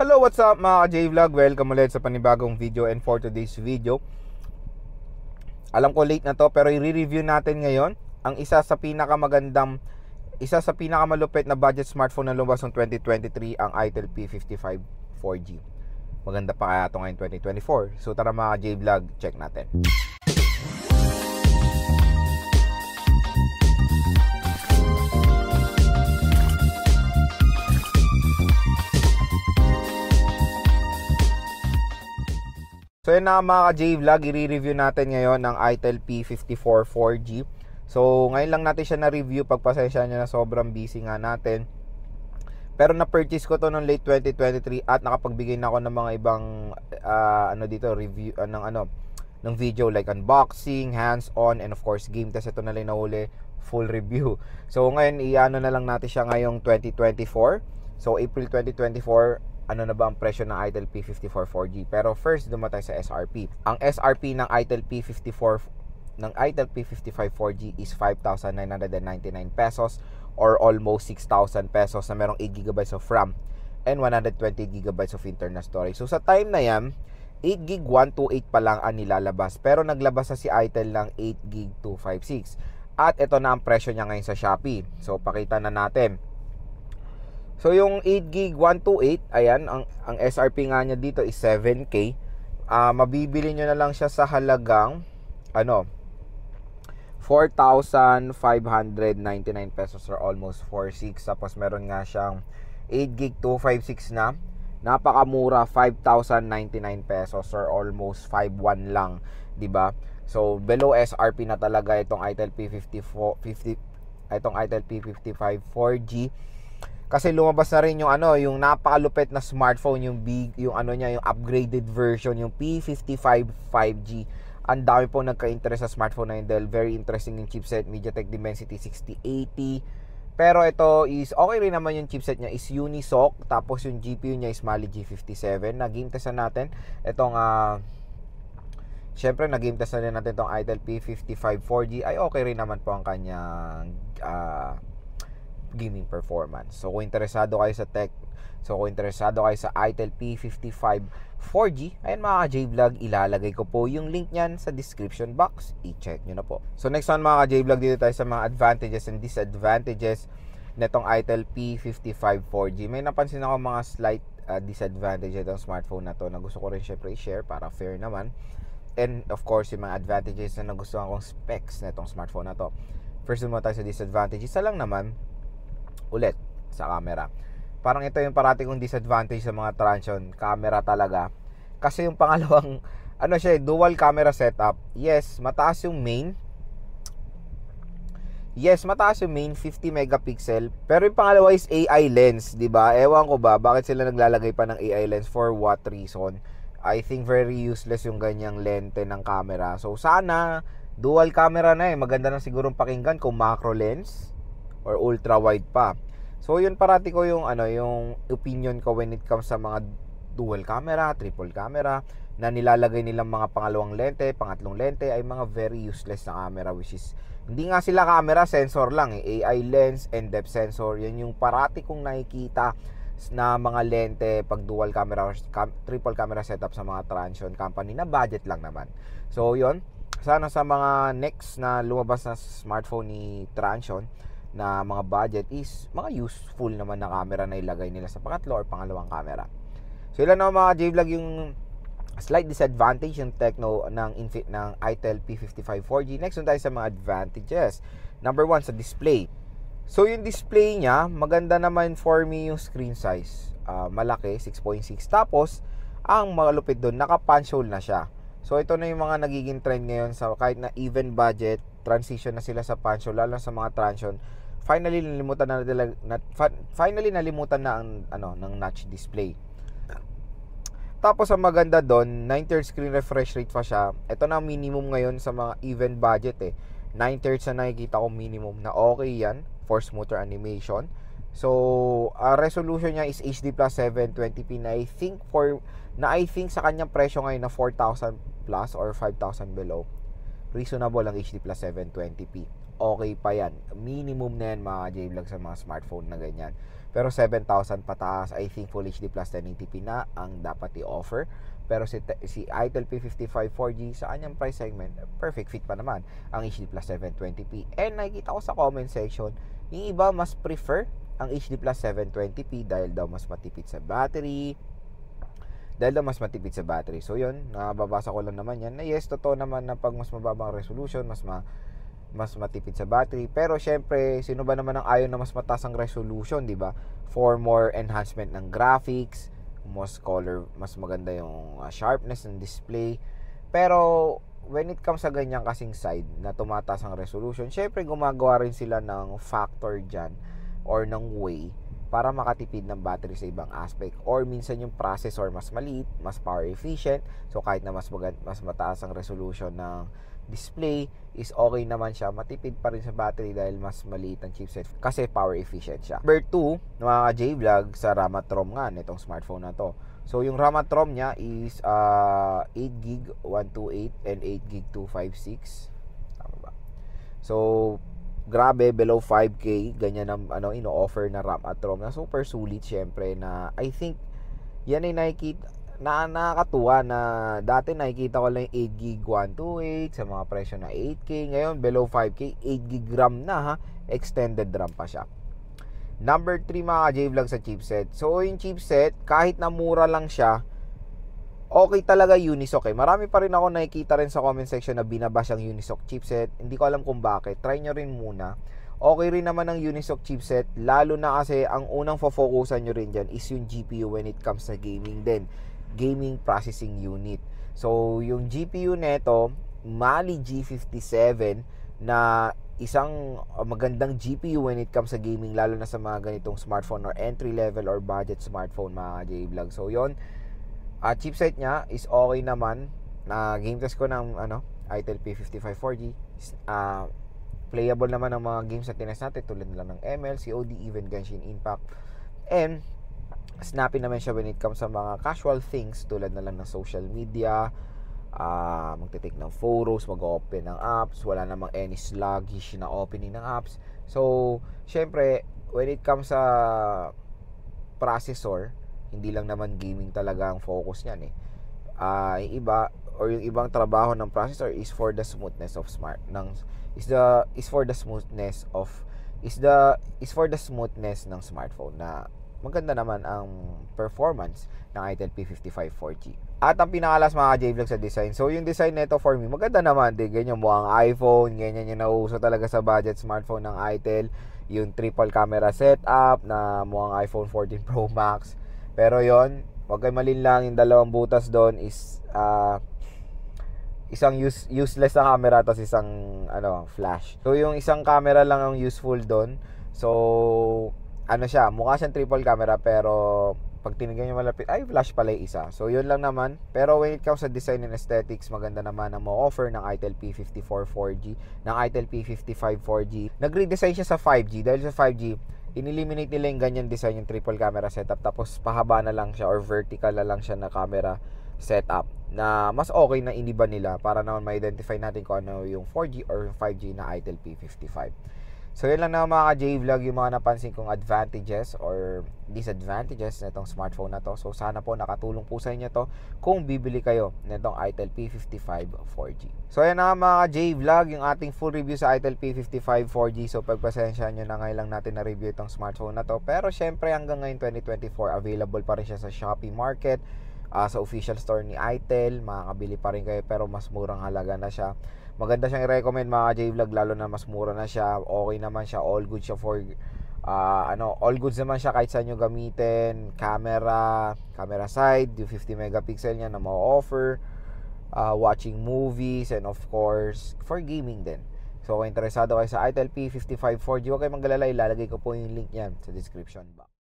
Hello, what's up mga J-Vlog? Welcome ulit sa panibagong video, and for today's video, alam ko late na to pero i-review natin ngayon ang isa sa pinakamalupit na budget smartphone na lumabas noong 2023, ang Itel P55 4G. Maganda pa kaya ito ngayon 2024. So tara mga J-Vlog, check natin. So yun na mga J-Vlog, i-review natin ngayon ng Itel P54 4G. So ngayon lang natin siya na-review, pagpasensya nyo na sobrang busy nga natin. Pero na-purchase ko to noong late 2023 at nakapagbigay na ako ng mga ibang review ng video like unboxing, hands-on, and of course game test. Ito na lang nahuli, full review. So ngayon i-ano na lang natin siya ngayong 2024. So April 2024, ano na ba ang presyo ng Itel P54 4G. Pero first, dumatay sa SRP. Ang SRP ng Itel P55 4G is 5,999 pesos or almost 6,000 pesos na merong 8GB of RAM and 120GB of internal storage. So sa time na yan, 8GB 128 pa lang ang nilalabas. Pero naglabas na si Itel ng 8GB 256. At ito na ang presyo niya ngayon sa Shopee. So pakita na natin. So yung 8GB 128, ayan, ang SRP nga niya dito is 7K. Mabibili nyo na lang siya sa halagang 4,599 pesos or almost 4,600. Tapos meron nga siyang 8GB 256 na napakamura, 5,099 pesos or almost 5,100 lang, 'di ba? So below SRP na talaga itong Itel P55 4G. Kasi lumabas na rin yung napakalupit na smartphone, yung upgraded version, yung P55 5G. Ang dami po nagka-interest sa smartphone na yun dahil very interesting yung chipset, MediaTek Dimensity 6080. Pero ito is okay rin naman, yung chipset niya is Unisoc, tapos yung GPU niya is Mali G57. Nag-game test na natin itong syempre nag-game test na natin itong Itel P55 4G. Ay okay rin naman po ang kanyang gaming performance. So kung interesado kayo sa tech, kung interesado kayo sa Itel P55 4G, ayan mga J-Vlog, ilalagay ko po yung link niyan sa description box. I-check nyo na po. So next one mga J-Vlog, dito tayo sa mga advantages and disadvantages netong Itel P55 4G. May napansin ako mga slight disadvantage itong smartphone na to na gusto ko rin syempre i-share para fair naman. And of course, yung mga advantages na nagustuhan kong specs netong smartphone na to. First naman tayo sa disadvantages. Isa lang naman ulit sa camera. Parang ito yung parati kong disadvantage sa mga Transsion camera talaga. Kasi yung pangalawang dual camera setup. Yes, mataas yung main. 50 megapixel. Pero yung pangalawa is AI lens, 'di ba? Ewan ko ba bakit sila naglalagay pa ng AI lens, for what reason? I think very useless yung ganyang lente ng camera. So sana dual camera na maganda na sigurong pakinggan kung macro lens or ultra wide pa. So yun parati ko yung yung opinion ko when it comes sa mga dual camera, triple camera na nilalagay nilang mga pangalawang lente, pangatlong lente ay mga very useless na camera, which is hindi nga sila camera, sensor lang AI lens and depth sensor. Yan yung parati kong nakikita na mga lente pag dual camera or triple camera setup sa mga Transsion company na budget lang naman. So yun, sana sa mga next na lumabas na smartphone ni Transsion na mga budget is mga useful naman na camera na ilagay nila sa pangatlo or pangalawang camera. So ilan na mga J-Vlog yung slight disadvantage yung techno ng Itel P55 4G. Next tayo sa mga advantages. Number 1, sa display. So yung display niya, maganda naman for me yung screen size. Malaki, 6.6. Tapos ang malupit doon, naka-punch hole na siya. So ito na yung mga nagiging trend ngayon sa kahit na even budget, transition na sila sa punch hole, lalo sa mga Transsion. Finally nalimutan na ang ng notch display. Tapos ang maganda doon, 9Hz screen refresh rate pa siya. Ito na minimum ngayon sa mga even budget 9Hz na nakikita ko minimum na okay yan for smoother animation. So resolution niya is HD plus 720p na I think sa kanyang presyo ngayon na 4,000 plus or 5,000 below, reasonable ang HD plus 720p. Okay pa yan. Minimum na yan mga J-Vlog sa mga smartphone na ganyan. Pero 7,000 pataas, I think Full HD Plus 1080p na ang dapat i-offer. Pero si Itel P55 4G sa kanyang price segment, perfect fit pa naman ang HD Plus 720p. And nakikita ko sa comment section, yung iba mas prefer ang HD Plus 720p dahil daw mas matipid sa battery. So yun, nababasa ko lang naman yan na yes, totoo naman na pag mas mababang resolution, mas matipid sa battery. Pero syempre, sino ba naman ang ayaw na mas mataas ang resolution, di ba? For more enhancement ng graphics, mas maganda yung sharpness ng display. Pero when it comes sa ganyan kasing side na tumataas ang resolution, syempre gumagawa rin sila ng factor dyan or ng way para makatipid ng battery sa ibang aspect. Or minsan yung processor mas maliit, mas power efficient. So kahit na mas mataas ang resolution ng display is okay naman siya, matipid pa rin sa battery dahil mas maliit ang chipset kasi power efficient siya. Number 2, mga J-Vlog, sa RAM at ROM nga nitong smartphone na to. So yung RAM at ROM niya is 8GB 128 and 8GB 256. Tama ba? So grabe, below 5K ganyan ang ino-offer na RAM at ROM na super sulit syempre, na I think yan ay nakakatuwa na dati nakikita ko lang 8GB 128 sa mga presyo na 8K. Ngayon below 5K, 8GB RAM na ha, extended RAM pa siya. Number 3 mga J-Vlog sa chipset. So yung chipset, kahit na mura lang siya, okay talaga Unisoc eh. Marami pa rin ako nakikita rin sa comment section na binabash ang Unisoc chipset. Hindi ko alam kung bakit. Try nyo rin muna. Okay rin naman ang Unisoc chipset, lalo na kasi ang unang focusan nyo rin dyan is yung GPU when it comes sa gaming din. Gaming processing unit. So yung GPU neto, Mali G57, na isang magandang GPU when it comes sa gaming, lalo na sa mga ganitong smartphone or entry level or budget smartphone mga J-Vlog. So yon, chipset niya is okay naman. Na game test ko ng Itel P55 4G. Playable naman ang mga games na tinest natin tulad lang ng ML, COD, even Genshin Impact. And snappy naman siya when it comes sa mga casual things tulad na lang ng social media, magte-take ng photos, mag-open ng apps, wala namang any sluggish na opening ng apps. So, syempre, when it comes sa processor, hindi lang naman gaming talaga ang focus niyan eh. Yung ibang trabaho ng processor is for the smoothness of smoothness ng smartphone, na maganda naman ang performance ng Itel P55 4G. At ang pinakalas mga J-Vlog sa design. So yung design nito for me, maganda naman din. Ganyan mukhang iPhone, ganyan yung nauso talaga sa budget smartphone ng Itel. Yung triple camera setup na mukhang iPhone 14 Pro Max. Pero yon, wag kayo malinlang, yung dalawang butas doon is isang useless na camera tapos isang flash. So yung isang camera lang ang useful doon. So mukha siyang triple camera, pero pag tinignan nyo malapit, ay flash pala yung isa. So yun lang naman. Pero when it comes sa design and aesthetics, maganda naman ang ma-offer ng Itel P54 4G, ng Itel P55 4G. Nag-redesign siya sa 5G. Dahil sa 5G, ineliminate nila yung ganyan design, yung triple camera setup, tapos pahaba na lang siya or vertical na lang siya na camera setup, na mas okay na iniba nila para naman ma-identify natin kung ano yung 4G or 5G na Itel P55. So yun lang na mga J-Vlog, yung mga napansin kong advantages or disadvantages na itong smartphone na to. So sana po nakatulong po sa inyo to kung bibili kayo nitong Itel P55 4G. So yan na mga J-Vlog, yung ating full review sa Itel P55 4G. So pagpasensya nyo na ngayon lang natin na review itong smartphone na to. Pero syempre hanggang ngayon 2024, available pa rin siya sa Shopee Market, sa official store ni Itel. Makakabili pa rin kayo pero mas murang halaga na siya. Maganda siyang i-recommend mga J-Vlog, lalo na mas mura na siya. Okay naman siya, all good siya for all goods naman siya kahit saan nyo gamitin. Camera side, yung 50 megapixel niya na ma-offer, watching movies, and of course for gaming din. So kung interesado kayo sa Itel P55 4G, huwag kayong maglalala, ilalagay ko po yung link niyan sa description box.